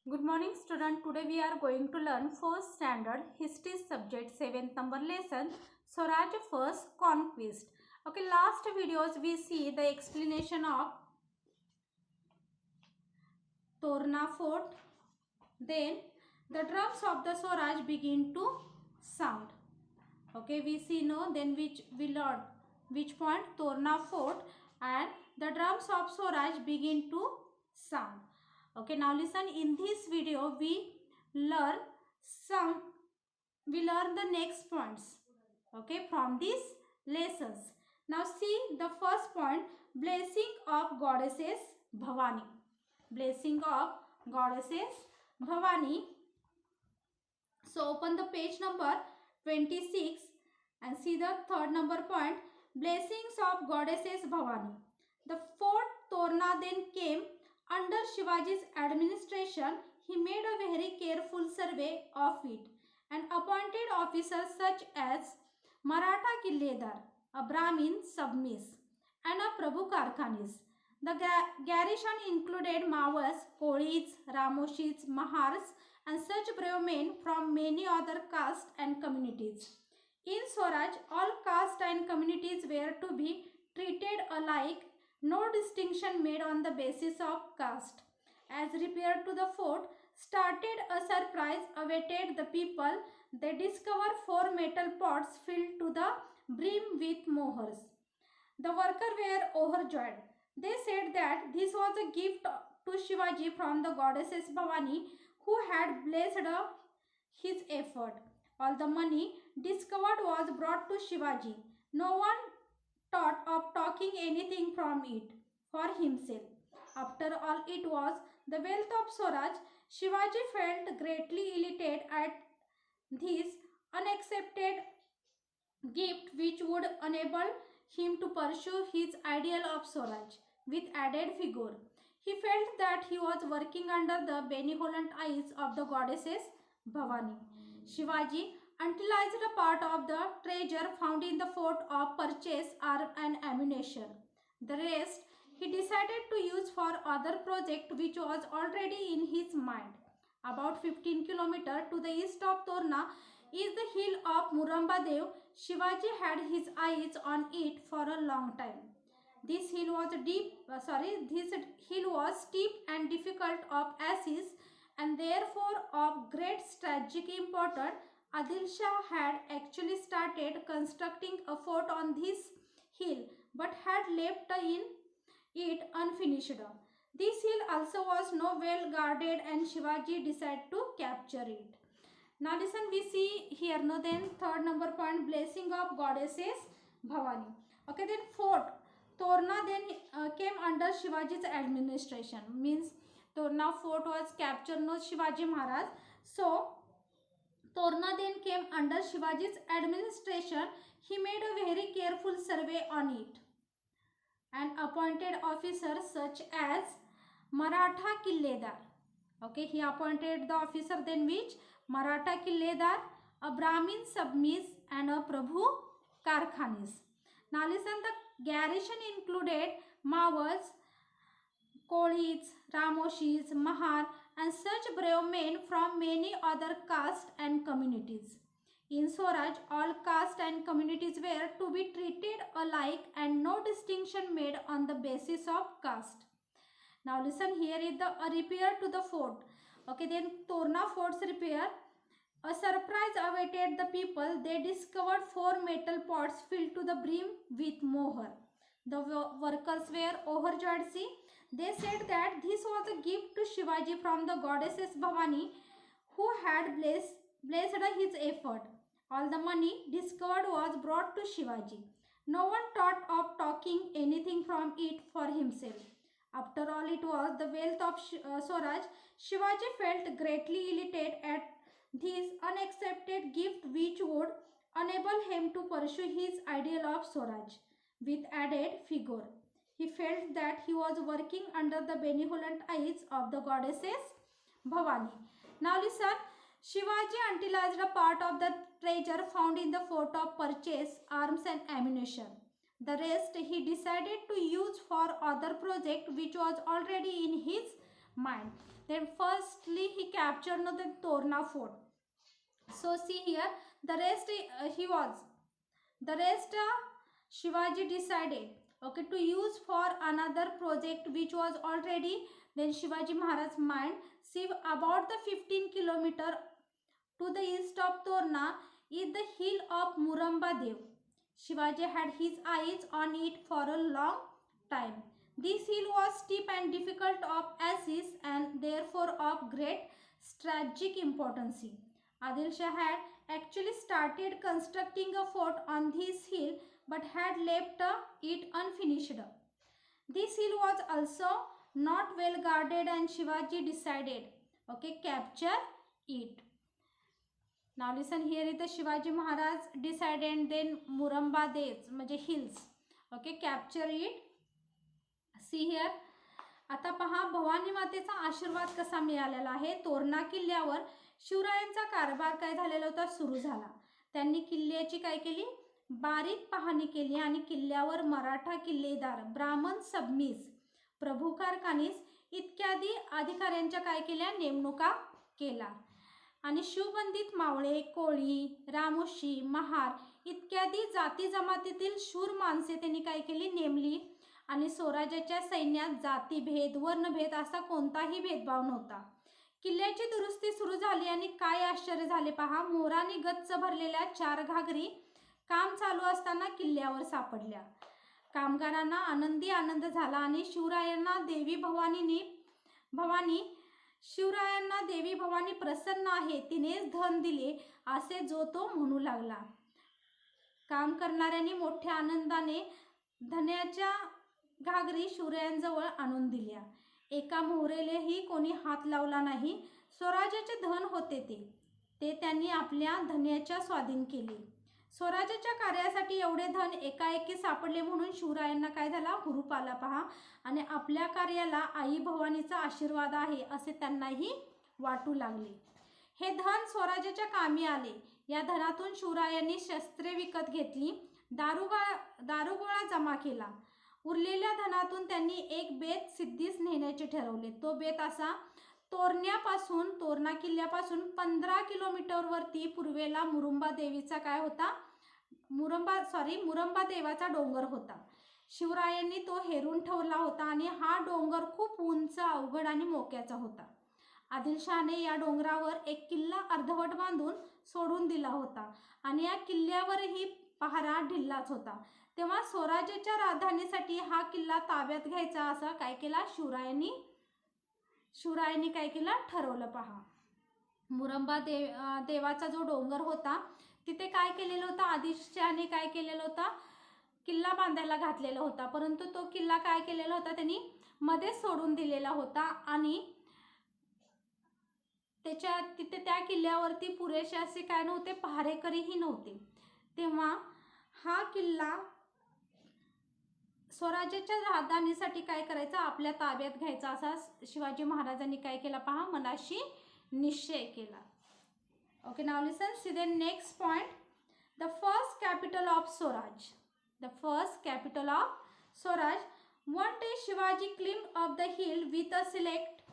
Good morning student. Today we are going to learn 4th standard history subject 7th number lesson Swaraj first conquest. Okay, last videos we see the explanation of Torna fort. Then the drums of the Swaraj begin to sound. Okay, we see no, then which we learn which point Torna fort and the drums of Swaraj begin to sound. Okay, now listen, in this video learn some we learn the next points, okay, from these lessons. Now see the first point, blessing of goddesses Bhavani. Blessing of goddesses Bhavani. So open the page number 26 and see the third number point, blessings of goddesses Bhavani. The fort Torna then came under Shivaji's administration. He made a very careful survey of it and appointed officers such as Maratha Killedar, a Brahmin submiss, and a Prabhu Karkhanis. The garrison included Mawas, Kolis, Ramoshis, Mahars, and such brave men from many other castes and communities. In Swaraj, all castes and communities were to be treated alike, no distinction made on the basis of caste. As repair to the fort started, a surprise awaited the people. They discovered 4 metal pots filled to the brim with mohurs. The workers were overjoyed. They said that this was a gift to Shivaji from the goddesses Bhavani, who had blessed his effort. All the money discovered was brought to Shivaji. No one thought of taking anything from it for himself. After all, it was the wealth of Swaraj. Shivaji felt greatly elated at this unaccepted gift, which would enable him to pursue his ideal of Swaraj with added vigor. He felt that he was working under the benevolent eyes of the goddesses Bhavani. Shivaji utilized a part of the treasure found in the fort of purchase arms and ammunition. The rest he decided to use for other project which was already in his mind. About 15 km to the east of Torna is the hill of Murambadev. Shivaji had his eyes on it for a long time. This hill was steep and difficult of access, and therefore of great strategic importance. Adil Shah had actually started constructing a fort on this hill, but had left it unfinished. This hill also was not well guarded, and Shivaji decided to capture it. Now listen, we see here no, then third number point, blessing of goddesses Bhavani. Okay, then fort Torna then came under Shivaji's administration. Means Torna fort was captured no Shivaji Maharaj. So Torna then came under Shivaji's administration. He made a very careful survey on it and appointed officers such as Maratha Killedar. Okay, he appointed the officer then which Maratha Killedar, a Brahmin submiss, and a Prabhu Karkhanis. Now listen, the garrison included Mawas, Kolis, Ramoshis, Mahar, and such brave men from many other castes and communities. In Swaraj, all castes and communities were to be treated alike and no distinction made on the basis of caste. Now listen, here is the repair to the fort. Okay, then Torna fort's repair. A surprise awaited the people. They discovered 4 metal pots filled to the brim with moher. The workers were overjoyed. See, they said that this was a gift to Shivaji from the goddesses Bhavani, who had blessed his effort. All the money discovered was brought to Shivaji. No one thought of taking anything from it for himself. After all, it was the wealth of Swaraj. Shivaji felt greatly elated at this unaccepted gift, which would enable him to pursue his ideal of Swaraj with added vigor. He felt that he was working under the benevolent eyes of the goddesses Bhavani. Now listen, Shivaji utilized a part of the treasure found in the fort of purchase arms and ammunition. The rest he decided to use for other project which was already in his mind. Then firstly he captured the Torna fort. So see here, the rest Shivaji decided, okay, to use for another project which was already then Shivaji Maharaj's mind. See, about the 15 kilometer to the east of Torna is the hill of Muramba Dev. Shivaji had his eyes on it for a long time. This hill was steep and difficult of access and therefore of great strategic importance. Adil Shah had actually started constructing a fort on this hill but had left it unfinished. This hill was also not well guarded and Shivaji decided, okay, capture it. Now listen, here is the Shivaji Maharaj decided then Muramba Devs म्हणजे hills, okay, capture it. See here, आता पहा भवानी मातेचा आशीर्वाद कसा मिळालेला आहे. तोरणा किल्ल्यावर शिवरायांचा कारभार काय झालेला होता, सुरू झाला. त्यांनी किल्ल्याची काय केली, बारीक पाहणी केली आणि किल्ल्यावर मराठा किल्लेदार, ब्राह्मण सबनीस, प्रभुकार कानीस इत्यादी अधिकाऱ्यांच्या काय केल्या, नेमणुका केला. आणि शिवबंदित मावळे, कोळी, रामोशी, महार इत्यादी जाती जमातीतील शूर माणसे त्यांनी काय केली, नेमली. आणि स्वराज्याच्या सैन्यात जातीभेद, वर्णभेद असा कोणताही भेदभाव नव्हता. किल्ल्याची दुरुस्ती सुरू झाली आणि काय आश्चर्य झाले पहा, मोराने गच्च भरलेल्या 4 घागरी काम चालू असताना किल्ल्यावर सापडल्या. कामगारांना आनंदी आनंद झाला आणि शिवरायांना देवी भवानी प्रसन्न आहे, तिनेच धन दिले असे जो तो म्हणू लागला. काम करणाऱ्यांनी मोठ्या आनंदाने धन्याच्या घागरी शिवरायांजवळ आणून दिल्या. एका मोहरेलेही कोणी हात लावला नाही. स्वराज्याचे धन होते ते त्यांनी आपल्या धन्याच्या स्वाधीन केले. स्वराज्याच्या कार्यासाठी एवढे धन एकाएकी सापडले म्हणून शिवरायांना काय झाला, हुरूप आला पहा. आणि आपल्या कार्याला आई भवानीचा आशीर्वाद आहे असे त्यांनाही वाटू लागले. हे धन स्वराज्याच्या कामी आले. या धनातून शिवरायांनी शस्त्रे विकत घेतली, दारुगोळा जमा केला. उरलेल्या धनातून त्यांनी एक बेत सिद्धीस नेण्याचे ठरवले. तो बेत असा, तोरणा किल्ल्यापासून 15 किलोमीटर वरती पूर्वेला मुरुंबा देवाचा डोंगर होता. शिवरायांनी तो हेरून ठेवला होता आणि हा डोंगर खूप उंच, अवघड आणि मोक्याचा होता. आदिलशहाने या डोंगरावर एक किल्ला अर्धवट बांधून सोडून दिला होता आणि या किल्ल्यावरही पहारा ढिल्लाच होता. तेव्हा स्वराज्याच्या राजधानीसाठी हा किल्ला ताब्यात घ्यायचा असा काय केला, शिवरायांनी काय केलं, ठरवलं पहा. मुरंबा देवाचा जो डोंगर होता तिथे काय केलेलं होतं, आदिलशहाने काय केलेलं होतं, किल्ला बांधायला घातलेला होता. परंतु तो किल्ला काय केलेला होता, त्यांनी मध्येच सोडून दिलेला होता आणि तिथे त्या किल्ल्यावरती पुरेसे असे काय नव्हते, पहारेकरीही नव्हते. तेव्हा हा किल्ला स्वराज्याच्या राजधानीसाठी काय करायचा, आपल्या ताब्यात घ्यायचा असा शिवाजी महाराजांनी काय केला पहा, मनाशी निश्चय केला. Okay, now listen, see the next point. The first capital of Swaraj. One day Shivaji climbed up the hill with a select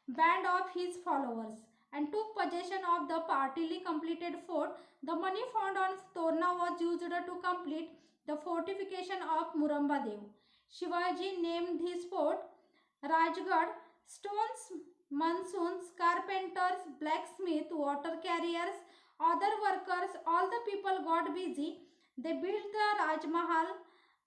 band of his followers and took possession of the partly completed fort. The money found on Torna was used to complete the fortification of Muramba Dev. Shivaji named his fort Rajgarh. Stones, monsoons, carpenters, blacksmiths, water carriers, other workers, all the people got busy. They built the Raj Mahal,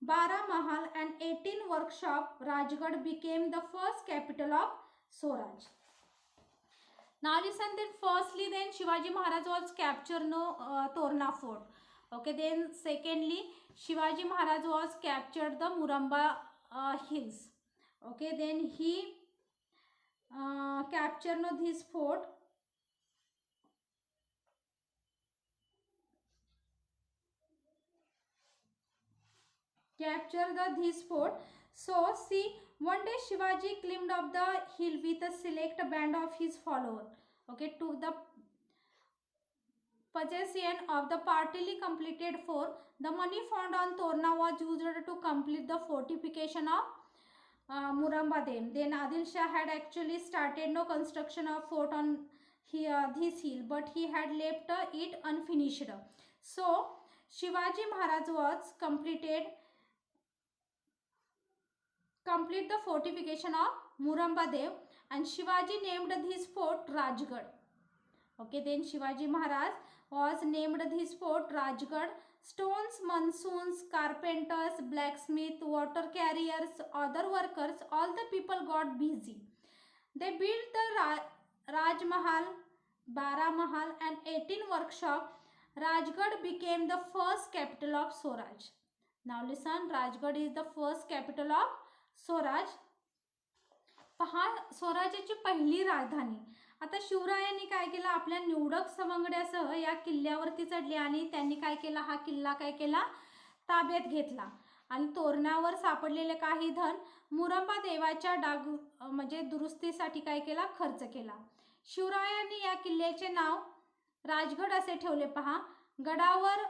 Bara Mahal and 18 workshop. Rajgarh became the first capital of Swaraj. Now listen, then firstly then Shivaji Maharaj was captured Torna fort. Okay, then secondly Shivaji Maharaj was captured the Muramba hills. Okay, then he captured this fort. So see, one day Shivaji climbed up the hill with a select band of his followers. Okay, to the possession of the partly completed fort. The money found on Torna was used to complete the fortification of Murambadev. Then Adil Shah had actually started no construction of fort on this hill, but he had left it unfinished. So Shivaji Maharaj was complete the fortification of Murambadev, and Shivaji named this fort Rajgarh. Okay, then Shivaji Maharaj was named this fort Rajgarh. Stones, monsoons, carpenters, blacksmith, water carriers, other workers, all the people got busy. They built the Raj Mahal, Bara Mahal and 18 workshops. Rajgarh became the first capital of Swaraj. Now listen, Rajgarh is the first capital of Swaraj. पहा, स्वराज्याची पहिली राजधानी. आता शिवरायांनी काय केलं, आपल्या निवडक सवंगड्यासह या किल्ल्यावरती चढले आणि त्यांनी काय केला, हा किल्ला काय केला, ताब्यात घेतला आणि तोरणावर सापडलेले काही धन मुरंबा देवाच्या म्हणजे दुरुस्तीसाठी काय केला, खर्च केला. शिवरायांनी या किल्ल्याचे नाव राजगड असे ठेवले. पहा, गडावर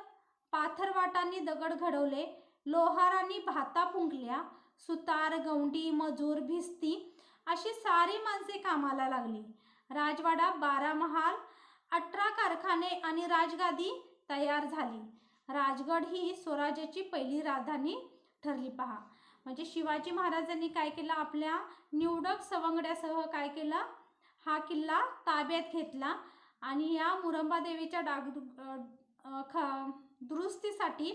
पाथरवाटांनी दगड घडवले, लोहारांनी भाता फुंकल्या, सुतार, गवंडी, मजूर, भिस्ती अशी सारी माणसे कामाला लागली. राजवाडा, 12 महाल, 18 कारखाने आणि राजगादी तयार झाली. राजगड ही स्वराज्याची पहिली राजधानी ठरली. पहा, म्हणजे शिवाजी महाराजांनी काय केलं, आपल्या निवडक सवंगड्यासह काय केलं, हा किल्ला ताब्यात घेतला आणि या मुरंबा देवीच्या दुरुस्तीसाठी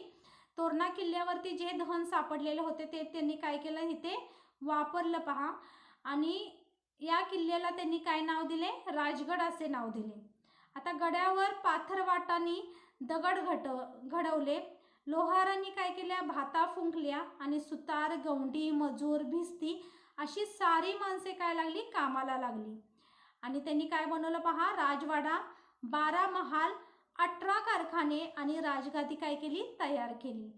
तोरणा किल्ल्यावरती जे धन सापडलेले होते ते त्यांनी काय केलं, इथे वापरलं. पहा, आणि या किल्ल्याला त्यांनी काय नाव दिले, राजगड असे नाव दिले. आता गड्यावर पाथरवाटांनी दगड घडवले, लोहारांनी काय केल्या, भाता फुंकल्या आणि सुतार, गवंडी, मजूर, भिस्ती अशी सारी माणसे काय लागली, कामाला लागली. आणि त्यांनी काय बनवलं, पहा, राजवाडा, 12 महाल, 18 कारखाने आणि राजगादी काय केली, तयार केली.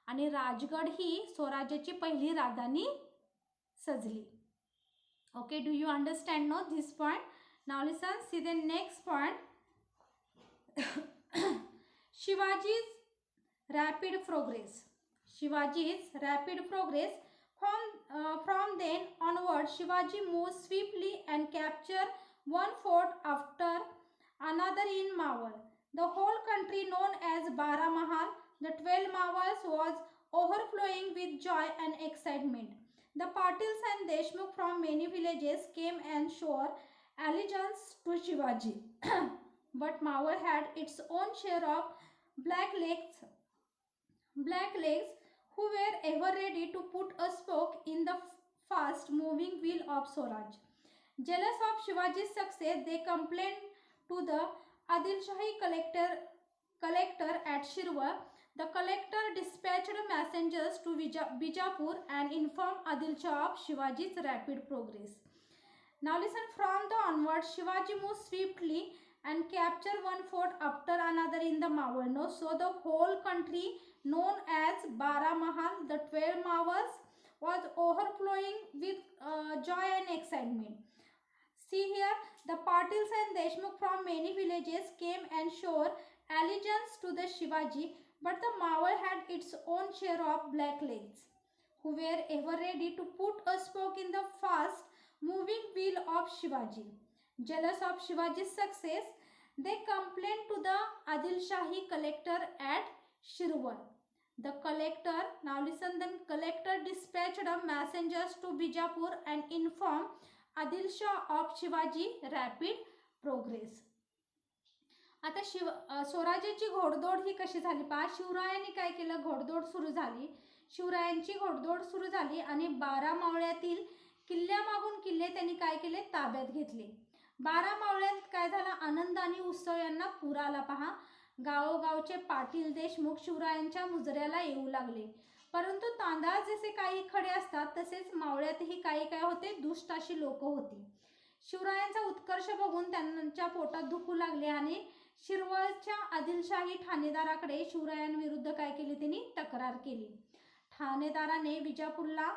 आणि राजगड ही स्वराज्याची पहिली राजधानी सजली. Okay, do you understand now this point? Now listen, see the next point. Shivaji's rapid progress. Shivaji's rapid progress. From then onward, Shivaji moved swiftly and captured one fort after another in Mawar. The whole country known as Bara Mahal, the 12 Mawars, was overflowing with joy and excitement. The Patils and Deshmukh from many villages came and swore allegiance to Shivaji. But Mawar had its own share of blacklegs who were ever ready to put a spoke in the fast moving wheel of Swaraj. Jealous of Shivaji's success, they complained to the Adilshahi collector at Shirwar. The collector dispatched messengers to Bijapur and informed Adil Shah of Shivaji's rapid progress. Now listen, from the onward, Shivaji moved swiftly and captured one fort after another in the Mawar. So the whole country known as Bara Mahal, the 12 Mawars, was overflowing with joy and excitement. See here, the Patils and Deshmukh from many villages came and swore allegiance to the Shivaji. But the Mawar had its own share of blacklegs, who were ever ready to put a spoke in the fast moving wheel of Shivaji. Jealous of Shivaji's success, they complained to the Adil Shahi collector at Shirwar. The collector, now listen, the collector dispatched messengers to Bijapur and informed Adil Shah of Shivaji's rapid progress. आता स्वराज्याची घोडदौड ही कशी झाली, पहा, शिवरायांनी काय केलं, घोडदौड सुरू झाली. शिवरायांची घोडदौड सुरू झाली आणि 12 मावळ्यातील किल्ल्यामागून किल्ले त्यांनी काय केले, ताब्यात घेतले. 12 मावळ्यात काय झाला, आनंद आणि उत्सव यांना पूर आला. पहा, गावोगावचे पाटील, देशमुख शिवरायांच्या मुजऱ्याला येऊ लागले. परंतु तांदळात जसे काही खडे असतात तसेच मावळ्यातही काही काय होते, दुष्ट अशी लोक होती. शिवरायांचा उत्कर्ष बघून त्यांच्या पोटात दुखू लागले आणि शिरवळच्या आदिलशाही ठाणेदाराकडे शिवरायांविरुद्ध काय केली, त्यांनी तक्रार केली. ठाणेदाराने विजापूरला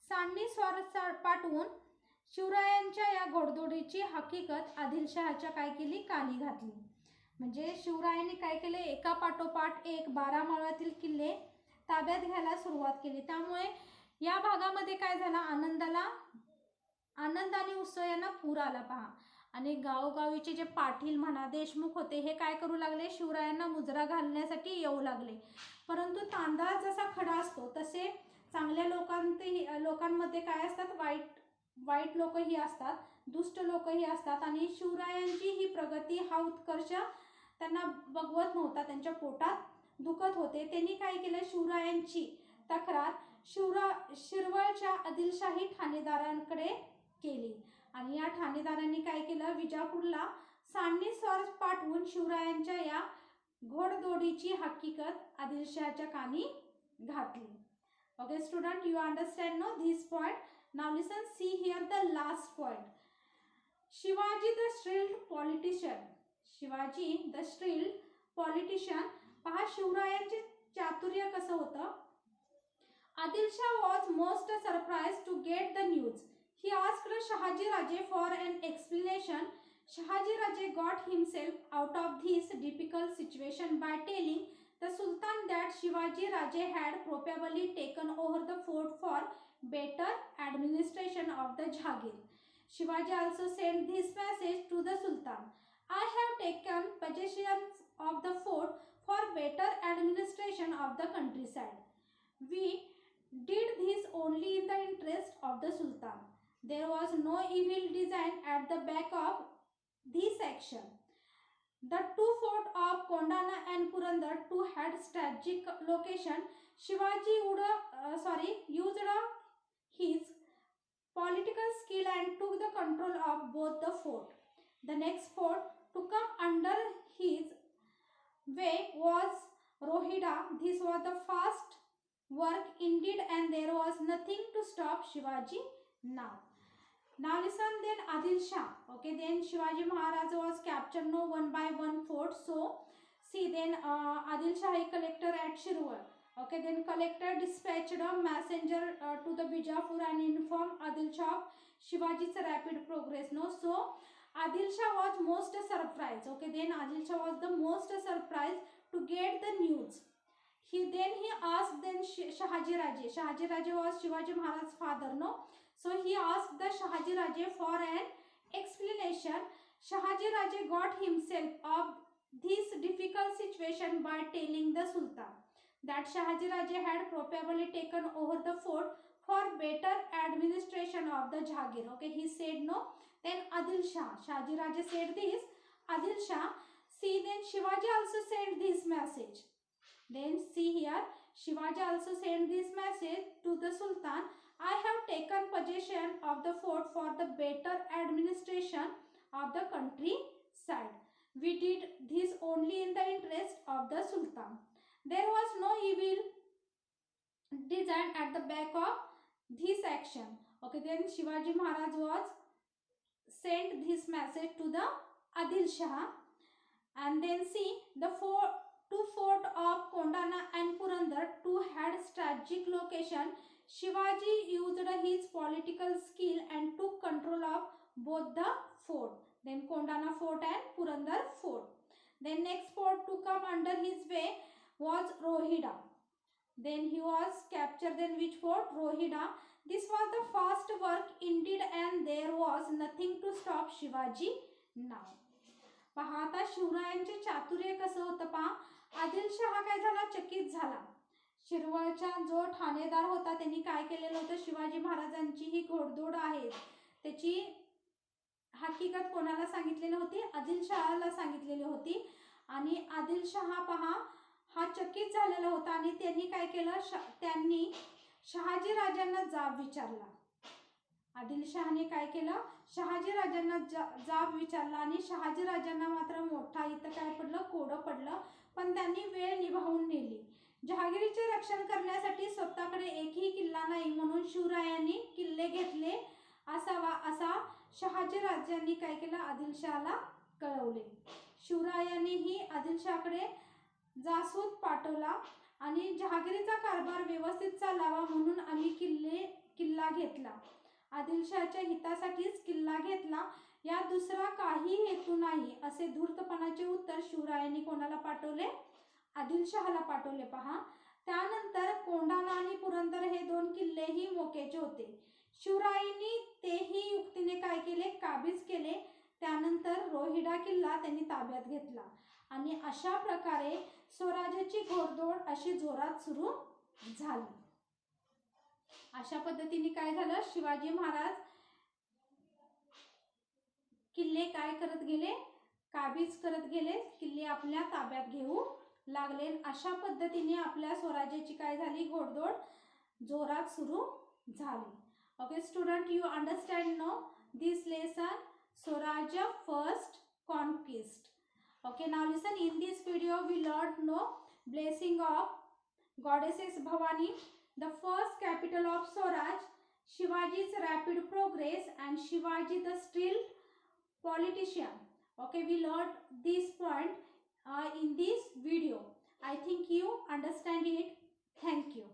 सांडणी स्वार पाठवून शिवरायांच्या या घोडदौडीची हकीकत आदिलशहाच्या काय केली, कानी घातली. म्हणजे शिवरायांनी काय केले, एका पाठोपाठ एक 12 मावळ्यातील किल्ले ताब्यात घ्यायला सुरुवात केली. त्यामुळे या भागामध्ये काय झाला, आनंद आणि उत्सव यांना पूर आला पहा. आणि गावोगावीचे जे पाटील म्हणा, देशमुख होते, हे काय करू लागले, शिवरायांना मुजरा घालण्यासाठी येऊ लागले. परंतु तांदळात जसा खडा असतो तसे चांगल्या लोकांमध्ये काय असतात, वाईट लोकही असतात, दुष्ट लोकही असतात. आणि शिवरायांची ही प्रगती, हा उत्कर्ष त्यांना बघवत नव्हता, त्यांच्या पोटात दुखत होते. त्यांनी काय केलं, शिवरायांची तक्रार शिरवळच्या आदिलशाही ठाणेदारांकडे केली. आणि या ठाणेदारांनी काय केलं, विजापूरला स्वार पाठवून शिवरायांच्या या घोडदौडीची हकीकत आदिलशहाच्या कानी घातली. Okay student, you understand now this point. Now listen, see here the last point. Shivaji the shrewd politician. Shivaji the shrewd politician. पहा शिवरायांचे चातुर्य कसं होतं. Adil Shah was most surprised to get the news. He asked Shahaji Raje for an explanation. Shahaji Raje got himself out of this difficult situation by telling the Sultan that Shivaji Raje had probably taken over the fort for better administration of the Jagir. Shivaji also sent this message to the Sultan. I have taken possession of the fort for better administration of the countryside. We did this only in the interest of the Sultan. There was no evil design at the back of this action. The two forts of Kondana and Purandar, two had strategic location. Shivaji used his political skill and took the control of both the fort. The next fort to come under his way was Rohida. This was the fast work indeed, and there was nothing to stop Shivaji now. Now listen, then Adil Shah. Okay, then Shivaji Maharaj was captured no one by one fort. So see, then Adil Shah he collector at Shirwar. Okay, then collector dispatched a messenger to the Bijapur and informed Adil Shah of Shivaji's rapid progress. No, so Adil Shah was most surprised. Okay, then Adil Shah was the most surprised to get the news. He asked then Shahaji Raje. Shahaji Raje was Shivaji Maharaj's father. No. So he asked the Shahaji Raje for an explanation. Shahaji Raje got himself of this difficult situation by telling the Sultan that Shahaji Raje had probably taken over the fort for better administration of the Jagir. Okay, he said no. Then Adil Shah, Shahaji Raje said this. Adil Shah, see, then Shivaji also sent this message. Then see here, Shivaji also sent this message to the Sultan. I have taken possession of the fort for the better administration of the countryside. We did this only in the interest of the Sultan. There was no evil design at the back of this action. Okay, then Shivaji Maharaj was sent this message to the Adil Shah. And then see, the two fort of Kondana and Purandar, two had strategic location. Shivaji used his political skill and took control of both the fort. Then Kondana fort and Purandar fort. Then next fort to come under his way was Rohida. Then he was captured. Then which fort? Rohida. This was the fast work indeed, and there was nothing to stop Shivaji now. पहा आता शिवरायांचे चातुर्य कसं होतं पहा. आदिलशाह हा काय झाला, चकित झाला. शिरवळचा जो ठाणेदार होता त्यांनी काय केलेलं होतं, शिवाजी महाराजांची ही घोडदौड आहे त्याची हकीकत कोणाला सांगितलेली होती, आदिलशहाला सांगितलेली होती. आणि आदिलशाह पहा हा चकित झालेला होता. आणि त्यांनी काय केलं, त्यांनी शहाजी राजांना जाब विचारला. आदिलशहाने काय केलं, शहाजी राजांना जाब विचारला. आणि शहाजी राजांना मात्र मोठा इथं काय पडलं, कोडं पडलं. पण त्यांनी वेळ निभावून नेली. जहागिरीचे रक्षण करण्यासाठी स्वतःकडे एकही किल्ला नाही म्हणून शिवरायांनी किल्ले घेतले असावा असा शहाजी राजांनी काय केलं, आदिलशहाला कळवले. शिवरायांनीही आदिलशाहकडे जासूद पाठवला आणि जहागिरीचा कारभार व्यवस्थित चालावा म्हणून आम्ही किल्ला घेतला. आदिलशाहच्या हितासाठीच किल्ला घेतला, या दुसरा काही हेतू नाही असे धूर्तपणाचे उत्तर शिवरायांनी कोणाला पाठवले, आदिलशहाला पाठवले. पहा त्यानंतर कोंढाणा आणि पुरंदर हे 2 किल्लेही मोक्याचे होते. शिवरायांनी तेही युक्तीने काय केले, काबीज केले. त्यानंतर रोहिडा किल्ला त्यांनी ताब्यात घेतला आणि अशा प्रकारे स्वराज्याची घोडदौड अशी जोरात सुरू झाली. अशा पद्धतीने काय झालं, शिवाजी महाराज किल्ले काय करत गेले, काबीज करत गेले, किल्ले आपल्या ताब्यात घेऊ लागले. अशा पद्धतीने आपल्या स्वराज्याची काय झाली, घोडदौड जोरात सुरू झाली. Okay student, you understand no this lesson, Swarajya first conquest. Okay, now listen, in this video we learned know blessing of goddesses Bhavani, the first capital of Swaraj, Shivaji's rapid progress, and Shivaji the still politician. Okay, we learned this point in this video. I think you understand it. Thank you.